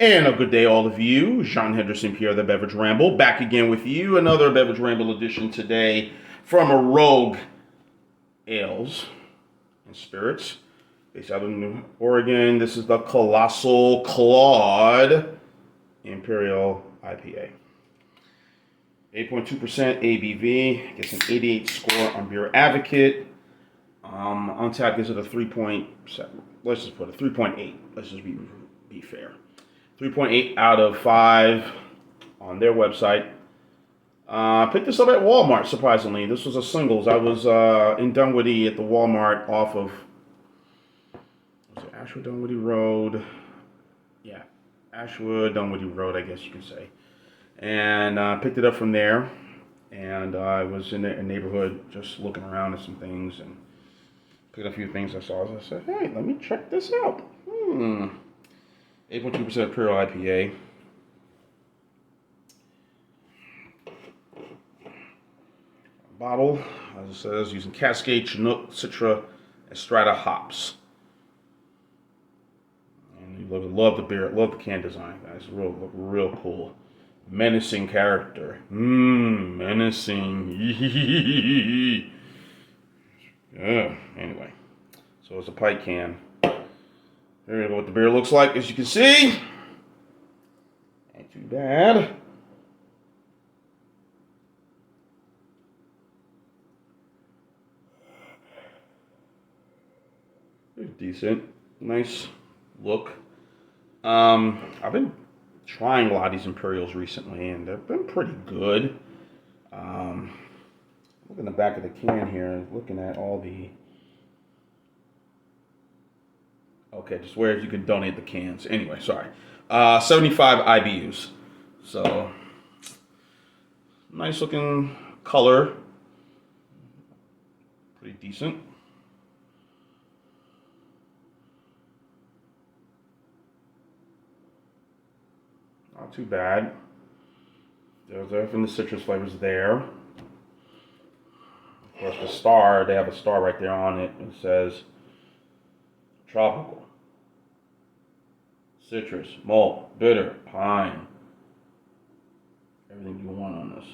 And a good day, all of you. Jean Henderson Pierre, the Beverage Ramble, back again with you. Another Beverage Ramble edition today from a Rogue Ales and Spirits, based out of New Oregon. This is the Colossal Claude Imperial IPA. 8.2% ABV, gets an 88 score on Beer Advocate. On tap gives it a 3.7. Let's just put a 3.8. Let's just be fair. 3.8 out of 5 on their website. I picked this up at Walmart, surprisingly. This was a singles. I was in Dunwoody at the Walmart off of, was it Ashwood Dunwoody Road? Yeah, Ashwood Dunwoody Road, I guess you can say. And I picked it up from there. And I was in the neighborhood just looking around at some things and picked a few things I saw. So I said, hey, let me check this out. 8.2% Imperial IPA. Bottle, as it says, using Cascade, Chinook, Citra and Strata hops. And you love the beer, love the can design, guys. Real cool. Menacing character. Menacing. Yeah, anyway. So it's a pint can. There you go, what the beer looks like, as you can see. Ain't too bad. Pretty decent. Nice look. I've been trying a lot of these Imperials recently, and they've been pretty good. Look in the back of the can here, looking at all the... Okay, just where you can donate the cans. Anyway, sorry. 75 IBUs. So, nice looking color. Pretty decent. Not too bad. There's from the citrus flavors there. Of course, the star, they have a star right there on it. It says tropical, citrus, malt, bitter, pine. Everything you want on this.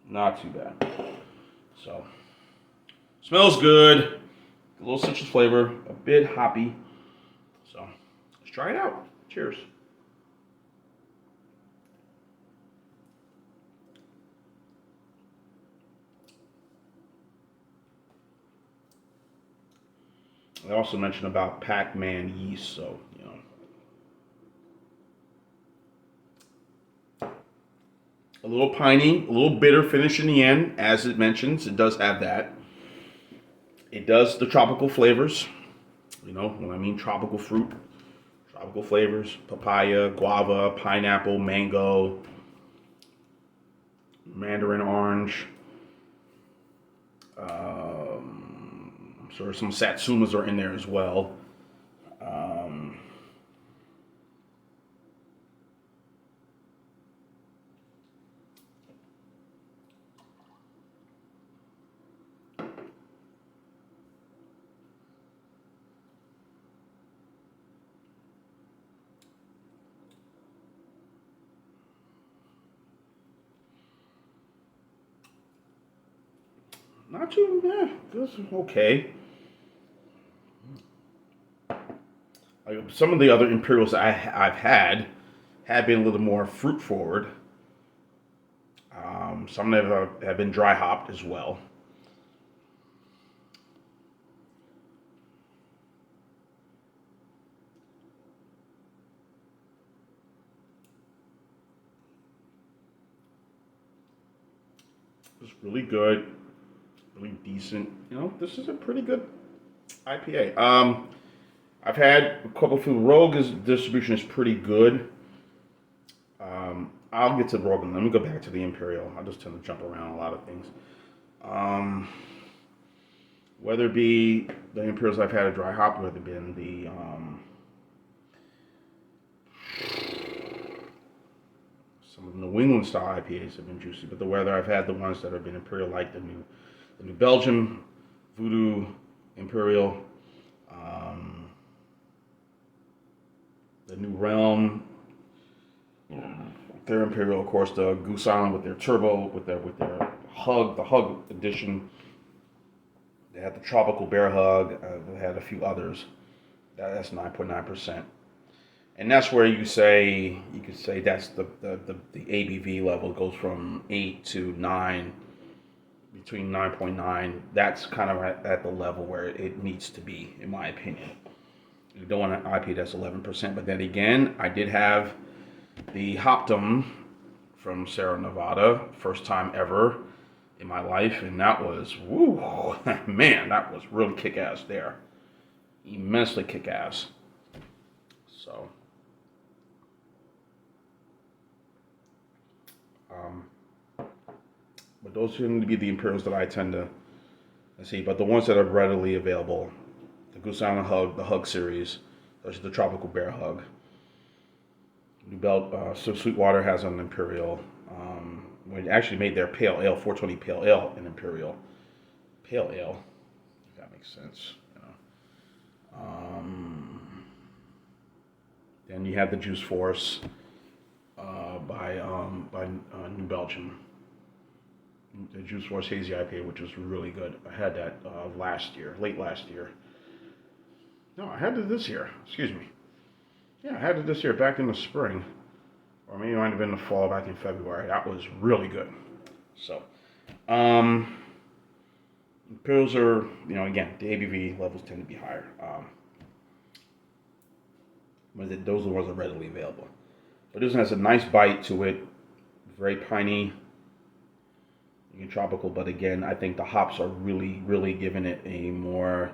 Not too bad. So, smells good. A little citrus flavor, a bit hoppy. So, let's try it out. Cheers. I also mentioned about Pac-Man yeast, so, you know. A little piney, a little bitter finish in the end, as it mentions. It does have that. It does the tropical flavors. You know, when I mean tropical fruit, tropical flavors. Papaya, guava, pineapple, mango, mandarin orange. I'm sure some satsumas are in there as well. Not too, that's okay. Some of the other Imperials I've had have been a little more fruit forward. Some have been dry hopped as well. It's really good, really decent. You know, this is a pretty good IPA. I've had a couple of food. Rogue's distribution is pretty good. I'll get to Rogue. Let me go back to the Imperial. I just tend to jump around a lot of things. Whether it be the Imperials I've had a dry hop, whether it been the some of the New England style IPAs have been juicy, but the whether I've had the ones that have been Imperial, like the New Belgium, Voodoo, Imperial, the New Realm, Their Imperial, of course, the Goose Island with their turbo, with their hug, the hug edition. They had the tropical bear hug. They had a few others. That's 9.9%, and that's where you could say that's the ABV level goes from 8 to 9, between 9.9. That's kind of at the level where it needs to be, in my opinion. You don't want an IP that's 11%, but then again, I did have the Hoptum from Sierra Nevada, first time ever in my life, and that was, woo, man, that was really kick-ass there. Immensely kick-ass. So, but those tend to be the Imperials that I tend to see. But the ones that are readily available, the Goose Island Hug, the Hug series, there's the Tropical Bear Hug. New Belt, so Sweetwater has an Imperial. We actually made their Pale Ale, 420 Pale Ale, an Imperial Pale Ale. If that makes sense. Then you have the Juice Force by New Belgium. The Juice Force Hazy IPA, which was really good. I had that late last year. No, I had it this year. Excuse me. Yeah, I had it this year, back in the spring. Or maybe it might have been the fall, back in February. That was really good. So, Imperials are, again, the ABV levels tend to be higher. But those are the ones that are readily available. But this one has a nice bite to it. Very piney. Tropical, but again, I think the hops are really, really giving it a more.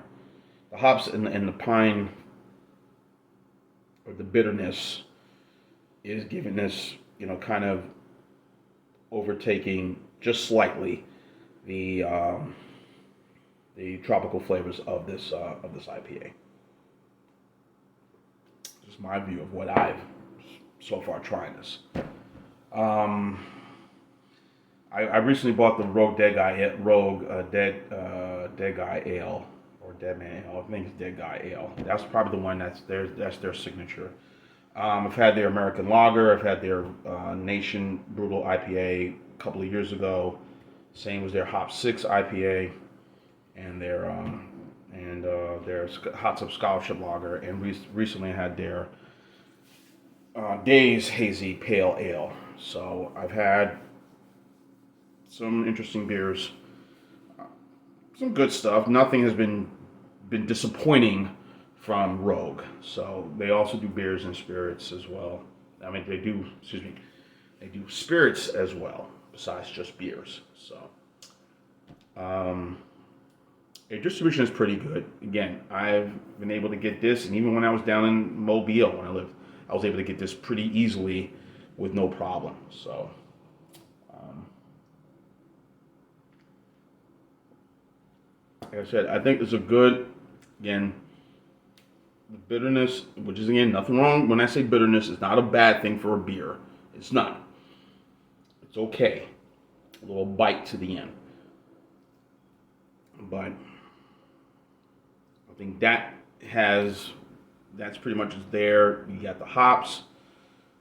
The hops and the pine, or the bitterness, is giving this, kind of overtaking just slightly the tropical flavors of this IPA. Just my view of what I've so far trying this. I recently bought the Rogue Dead Guy Ale, or Dead Man Ale. I think it's Dead Guy Ale. That's probably the one that's their signature. I've had their American Lager. I've had their Nation Brutal IPA a couple of years ago. Same was their Hop 6 IPA, and their Hot Tub Scholarship Lager. And recently I had their Days Hazy Pale Ale. So I've had some interesting beers, some good stuff. Nothing has been disappointing from Rogue. So they also do beers and spirits as well. I mean, they do spirits as well, besides just beers. So their distribution is pretty good. Again, I've been able to get this, and even when I was down in Mobile when I lived, I was able to get this pretty easily with no problem. So like I said, I think it's a good, again, the bitterness, which is, again, nothing wrong. When I say bitterness, it's not a bad thing for a beer. It's not. It's okay. A little bite to the end. But I think that's pretty much there. You got the hops,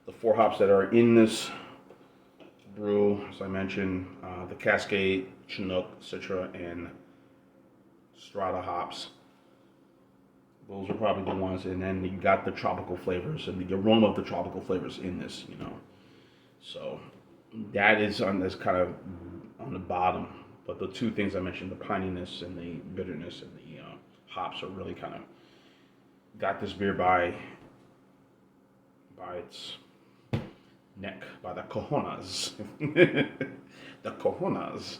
the 4 hops that are in this brew, as I mentioned, the Cascade, Chinook, Citra, and Strata hops. Those are probably the ones, and then you got the tropical flavors and the aroma of the tropical flavors in this, So that is kind of on the bottom. But the 2 things I mentioned, the pininess and the bitterness and the hops, are really kind of got this beer by its neck, by the cojones. The cojones.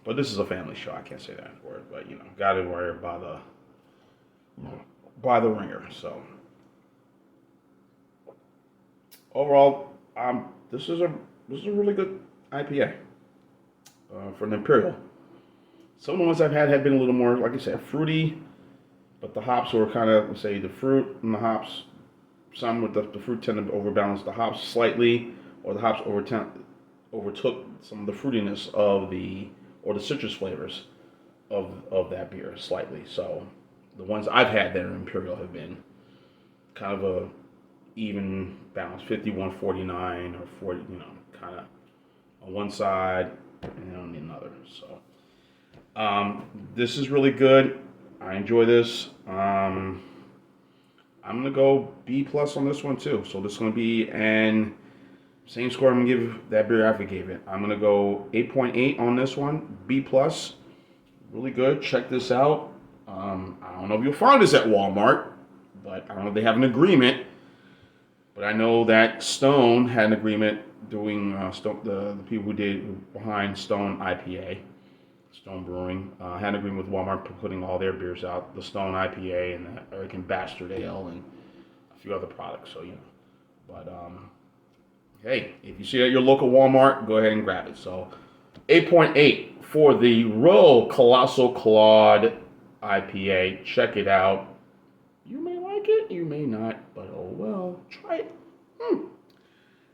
But this is a family show. I can't say that word, but got it where by the ringer. So overall, this is a really good IPA for an Imperial. Some of the ones I've had have been a little more, like I said, fruity, but the hops were kind of, let's say, the fruit and the hops. Some with the fruit tend to overbalance the hops slightly, or the hops overtook some of the fruitiness or the citrus flavors of that beer slightly. So the ones I've had that are Imperial have been kind of even balance, 51-49 or 40, kind of on one side and on the other. So this is really good. I enjoy this. I'm gonna go B plus on this one too. So this is gonna be an same score I'm gonna give that beer I gave it. I'm gonna go 8.8 on this one. B plus, really good. Check this out. I don't know if you'll find this at Walmart, but I don't know if they have an agreement. But I know that Stone had an agreement doing the people who did behind Stone IPA, Stone Brewing, had an agreement with Walmart for putting all their beers out, the Stone IPA and the American Bastard Ale and a few other products. So but hey, if you see it at your local Walmart, go ahead and grab it. So 8.8 for the Royal Colossal Claude IPA. Check it out. You may like it, you may not, but oh well, try it.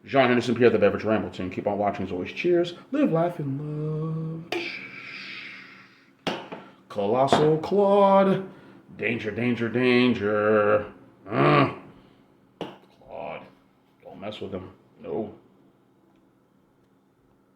John Henderson, Pierre the Beverage Rambleton. Keep on watching as always. Cheers. Live, laugh, and love. Colossal Claude. Danger, danger, danger. Claude. Don't mess with him. No.